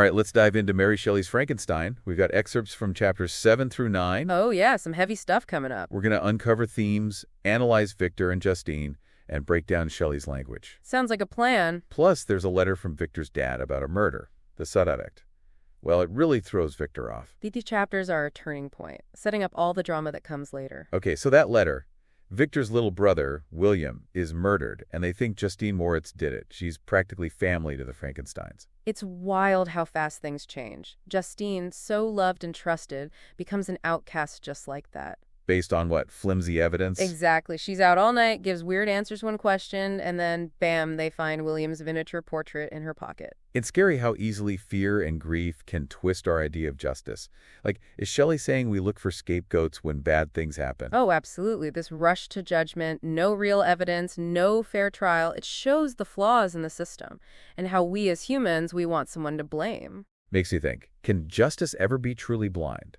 right, let's dive into Mary Shelley's Frankenstein. We've got excerpts from chapters 7 through 9. Oh, yeah, some heavy stuff coming up. We're going to uncover themes, analyze Victor and Justine, and break down Shelley's language. Sounds like a plan. Plus, there's a letter from Victor's dad about a murder, the suspect. Well, it really throws Victor off. These chapters are a turning point, setting up all the drama that comes later. Okay, so that letter, Victor's little brother, William, is murdered, and they think Justine Moritz did it. She's practically family to the Frankensteins. It's wild how fast things change. Justine, so loved and trusted, becomes an outcast just like that. Based on what, flimsy evidence? Exactly. She's out all night, gives weird answers when questioned, and then, bam, they find William's miniature portrait in her pocket. It's scary how easily fear and grief can twist our idea of justice. Like, is Shelley saying we look for scapegoats when bad things happen? Oh, absolutely. This rush to judgment, no real evidence, no fair trial, it shows the flaws in the system and how we as humans, we want someone to blame. Makes you think, can justice ever be truly blind?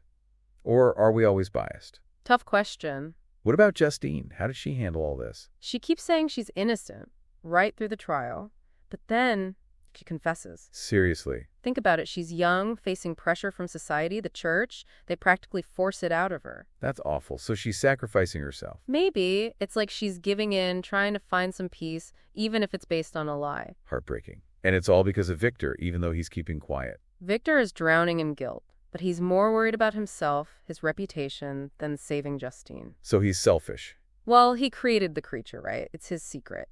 Or are we always biased? Tough question. What about Justine? How does she handle all this? She keeps saying she's innocent right through the trial, but then she confesses. Seriously? Think about it. She's young, facing pressure from society, the church. They practically force it out of her. That's awful. So she's sacrificing herself. Maybe. It's like she's giving in, trying to find some peace, even if it's based on a lie. Heartbreaking. And it's all because of Victor, even though he's keeping quiet. Victor is drowning in guilt, but he's more worried about himself, his reputation, than saving Justine. So he's selfish. Well, he created the creature, right? It's his secret.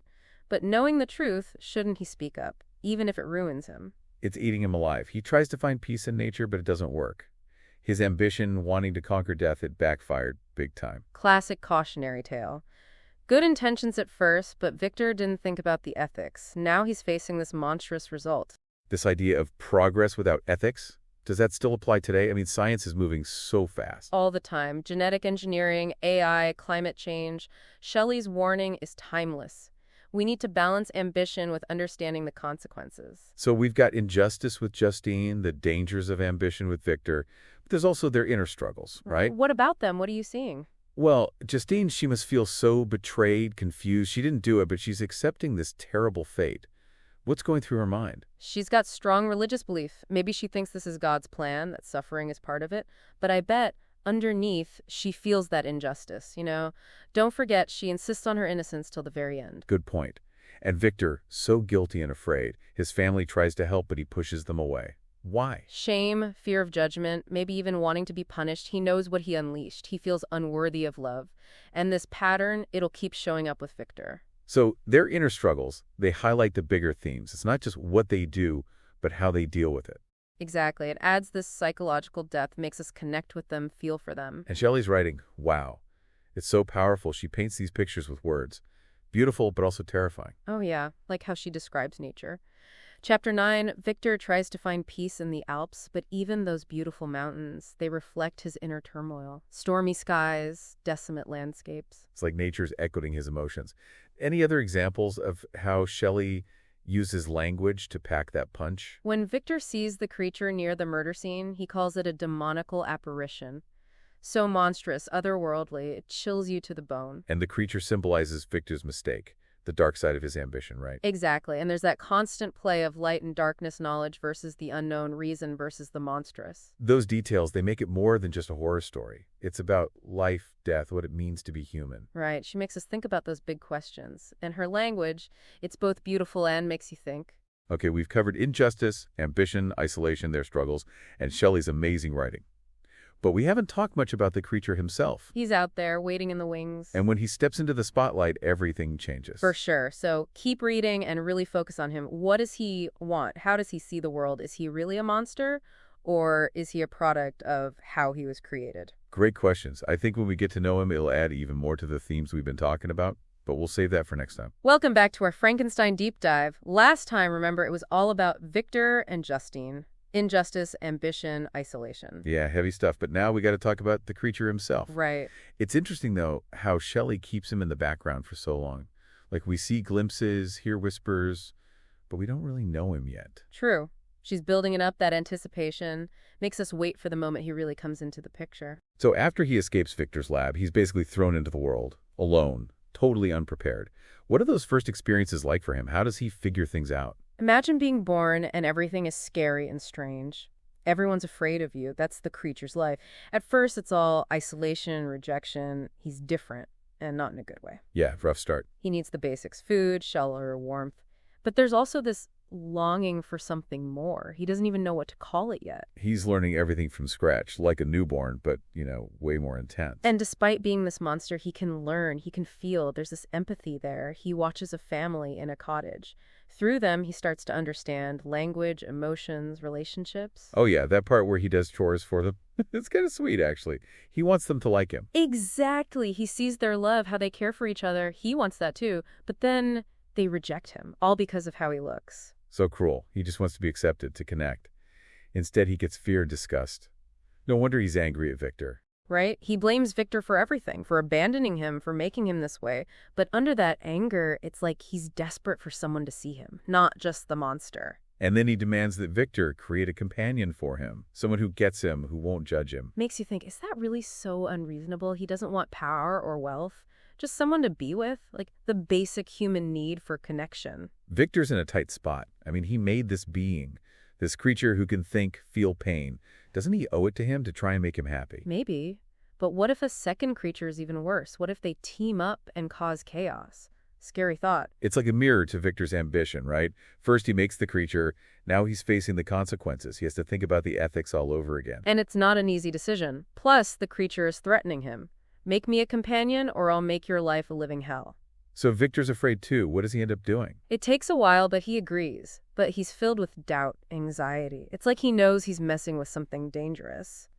But knowing the truth, shouldn't he speak up, even if it ruins him? It's eating him alive. He tries to find peace in nature, but it doesn't work. His ambition, wanting to conquer death, it backfired big time. Classic cautionary tale. Good intentions at first, but Victor didn't think about the ethics. Now he's facing this monstrous result. This idea of progress without ethics? Does that still apply today? I mean, science is moving so fast. All the time. Genetic engineering, AI, climate change. Shelley's warning is timeless. We need to balance ambition with understanding the consequences. So we've got injustice with Justine, the dangers of ambition with Victor, but there's also their inner struggles, right? What about them? What are you seeing? Well, Justine, she must feel so betrayed, confused. She didn't do it, but she's accepting this terrible fate. What's going through her mind? She's got strong religious belief. Maybe she thinks this is God's plan, that suffering is part of it. But I bet underneath, she feels that injustice, you know? Don't forget, she insists on her innocence till the very end. Good point. And Victor, so guilty and afraid. His family tries to help, but he pushes them away. Why? Shame, fear of judgment, maybe even wanting to be punished. He knows what he unleashed. He feels unworthy of love. And this pattern, it'll keep showing up with Victor. So their inner struggles, they highlight the bigger themes. It's not just what they do, but how they deal with it. Exactly. It adds this psychological depth, makes us connect with them, feel for them. And Shelley's writing, wow. It's so powerful. She paints these pictures with words. Beautiful, but also terrifying. Oh yeah, like how she describes nature. Chapter 9, Victor tries to find peace in the Alps, but even those beautiful mountains, they reflect his inner turmoil. Stormy skies, decimate landscapes. It's like nature's echoing his emotions. Any other examples of how Shelley uses language to pack that punch? When Victor sees the creature near the murder scene, he calls it a demoniacal apparition. So monstrous, otherworldly, it chills you to the bone. And the creature symbolizes Victor's mistake, the dark side of his ambition, right? Exactly, and there's that constant play of light and darkness knowledge versus the unknown, reason versus the monstrous. Those details, they make it more than just a horror story. It's about life, death, what it means to be human. Right, she makes us think about those big questions. And her language, it's both beautiful and makes you think. Okay, we've covered injustice, ambition, isolation, their struggles, and Shelley's amazing writing. But we haven't talked much about the creature himself. He's out there, waiting in the wings. And when he steps into the spotlight, everything changes. For sure. So keep reading and really focus on him. What does he want? How does he see the world? Is he really a monster? Or is he a product of how he was created? Great questions. I think when we get to know him, it'll add even more to the themes we've been talking about. But we'll save that for next time. Welcome back to our Frankenstein deep dive. Last time, remember, it was all about Victor and Justine. Injustice, ambition, isolation. Yeah, heavy stuff. But now we got to talk about the creature himself. Right. It's interesting, though, how Shelley keeps him in the background for so long. Like, we see glimpses, hear whispers, but we don't really know him yet. True. She's building it up, that anticipation, makes us wait for the moment he really comes into the picture. So after he escapes Victor's lab, he's basically thrown into the world, alone, totally unprepared. What are those first experiences like for him? How does he figure things out? Imagine being born and everything is scary and strange. Everyone's afraid of you. That's the creature's life. At first, it's all isolation and rejection. He's different, and not in a good way. Yeah, rough start. He needs the basics: food, shelter, warmth. But there's also this longing for something more. He doesn't even know what to call it yet. He's learning everything from scratch, like a newborn, but, way more intense. And despite being this monster, he can learn, he can feel. There's this empathy there. He watches a family in a cottage. Through them, he starts to understand language, emotions, relationships. Oh, yeah, that part where he does chores for them. It's kind of sweet, actually. He wants them to like him. Exactly. He sees their love, how they care for each other. He wants that too. But then they reject him, all because of how he looks. So cruel. He just wants to be accepted, to connect. Instead, he gets fear and disgust. No wonder he's angry at Victor. Right? He blames Victor for everything, for abandoning him, for making him this way. But under that anger, it's like he's desperate for someone to see him, not just the monster. And then he demands that Victor create a companion for him, someone who gets him, who won't judge him. Makes you think, is that really so unreasonable? He doesn't want power or wealth, just someone to be with, like the basic human need for connection. Victor's in a tight spot. I mean, he made this being, this creature who can think, feel pain. Doesn't he owe it to him to try and make him happy? Maybe. But what if a second creature is even worse? What if they team up and cause chaos? Scary thought. It's like a mirror to Victor's ambition, right? First he makes the creature, now he's facing the consequences. He has to think about the ethics all over again. And it's not an easy decision. Plus, the creature is threatening him. Make me a companion or I'll make your life a living hell. So Victor's afraid too. What does he end up doing? It takes a while, but he agrees. But he's filled with doubt, anxiety. It's like he knows he's messing with something dangerous.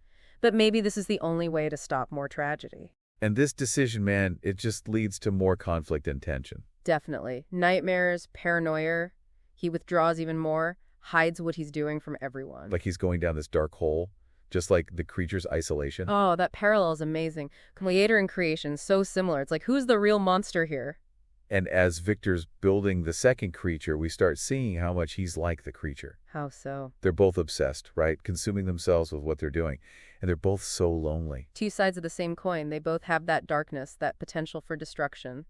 But maybe this is the only way to stop more tragedy. And this decision, man, it just leads to more conflict and tension. Definitely. Nightmares, paranoia. He withdraws even more, hides what he's doing from everyone. Like he's going down this dark hole, just like the creature's isolation. Oh, that parallel is amazing. Creator and creation, so similar. It's like, who's the real monster here? And as Victor's building the second creature, we start seeing how much he's like the creature. How so? They're both obsessed, right? Consuming themselves with what they're doing. And they're both so lonely. Two sides of the same coin. They both have that darkness, that potential for destruction.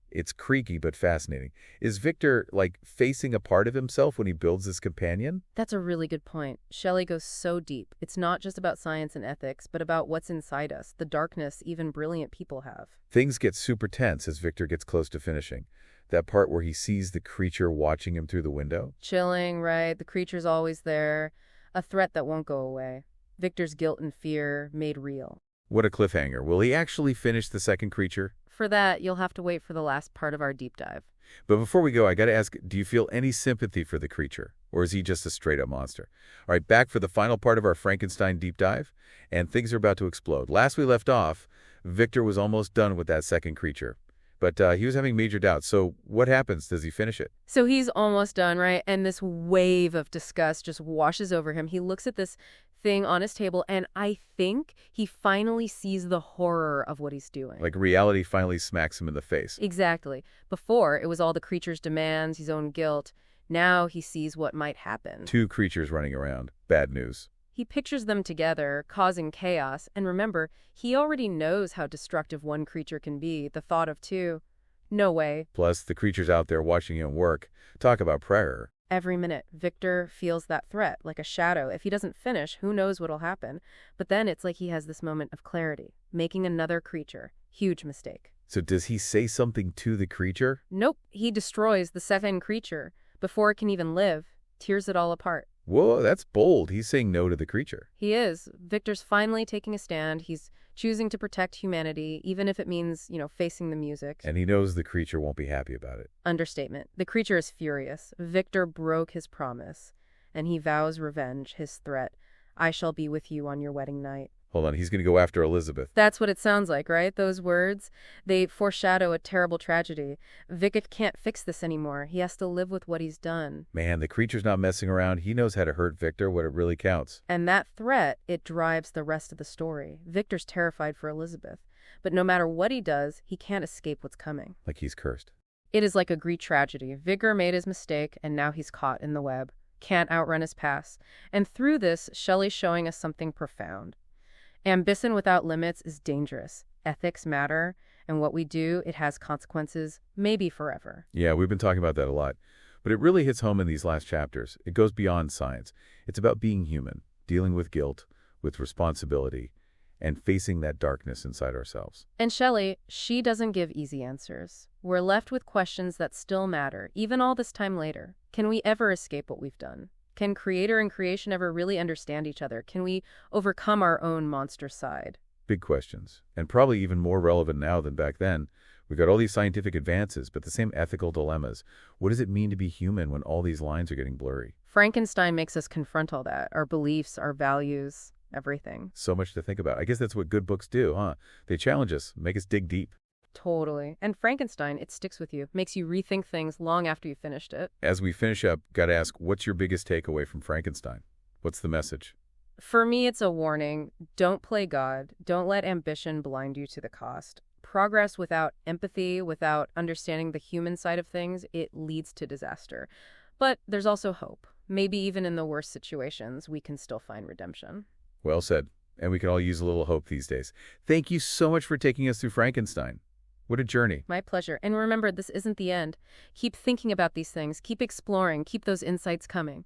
It's creaky but fascinating. Is Victor, facing a part of himself when he builds this companion? That's a really good point. Shelley goes so deep. It's not just about science and ethics, but about what's inside us, the darkness even brilliant people have. Things get super tense as Victor gets close to finishing. That part where he sees the creature watching him through the window. Chilling, right? The creature's always there. A threat that won't go away. Victor's guilt and fear made real. What a cliffhanger. Will he actually finish the second creature? For that, you'll have to wait for the last part of our deep dive. But before we go, I gotta ask, do you feel any sympathy for the creature? Or is he just a straight-up monster? All right, back for the final part of our Frankenstein deep dive. And things are about to explode. Last we left off, Victor was almost done with that second creature. But he was having major doubts. So what happens? Does he finish it? So he's almost done, right? And this wave of disgust just washes over him. He looks at this thing on his table, and I think he finally sees the horror of what he's doing. Like reality finally smacks him in the face. Exactly. Before, it was all the creature's demands, his own guilt. Now he sees what might happen. Two creatures running around. Bad news. He pictures them together, causing chaos. And remember, he already knows how destructive one creature can be. The thought of two, no way. Plus, the creature's out there watching him work. Talk about prayer. Every minute, Victor feels that threat, like a shadow. If he doesn't finish, who knows what'll happen. But then it's like he has this moment of clarity, making another creature. Huge mistake. So does he say something to the creature? Nope, he destroys the second creature before it can even live, tears it all apart. Whoa, that's bold. He's saying no to the creature. He is. Victor's finally taking a stand. He's choosing to protect humanity, even if it means, facing the music. And he knows the creature won't be happy about it. Understatement. The creature is furious. Victor broke his promise, and he vows revenge, his threat. I shall be with you on your wedding night. Hold on, he's going to go after Elizabeth. That's what it sounds like, right? Those words, they foreshadow a terrible tragedy. Vic can't fix this anymore. He has to live with what he's done. Man, the creature's not messing around. He knows how to hurt Victor when it really counts. And that threat, it drives the rest of the story. Victor's terrified for Elizabeth. But no matter what he does, he can't escape what's coming. Like he's cursed. It is like a Greek tragedy. Victor made his mistake, and now he's caught in the web. Can't outrun his past. And through this, Shelley's showing us something profound. Ambition without limits is dangerous. Ethics matter, and what we do, it has consequences, maybe forever. Yeah, we've been talking about that a lot. But it really hits home in these last chapters. It goes beyond science. It's about being human, dealing with guilt, with responsibility, and facing that darkness inside ourselves. And Shelley, she doesn't give easy answers. We're left with questions that still matter, even all this time later. Can we ever escape what we've done? Can creator and creation ever really understand each other? Can we overcome our own monster side? Big questions, and probably even more relevant now than back then. We've got all these scientific advances, but the same ethical dilemmas. What does it mean to be human when all these lines are getting blurry? Frankenstein makes us confront all that, our beliefs, our values, everything. So much to think about. I guess that's what good books do, huh? They challenge us, make us dig deep. Totally. And Frankenstein, it sticks with you, makes you rethink things long after you finished it. As we finish up, gotta ask, what's your biggest takeaway from Frankenstein? What's the message? For me, it's a warning. Don't play God. Don't let ambition blind you to the cost. Progress without empathy, without understanding the human side of things, it leads to disaster. But there's also hope. Maybe even in the worst situations, we can still find redemption. Well said. And we can all use a little hope these days. Thank you so much for taking us through Frankenstein. What a journey. My pleasure. And remember, this isn't the end. Keep thinking about these things. Keep exploring. Keep those insights coming.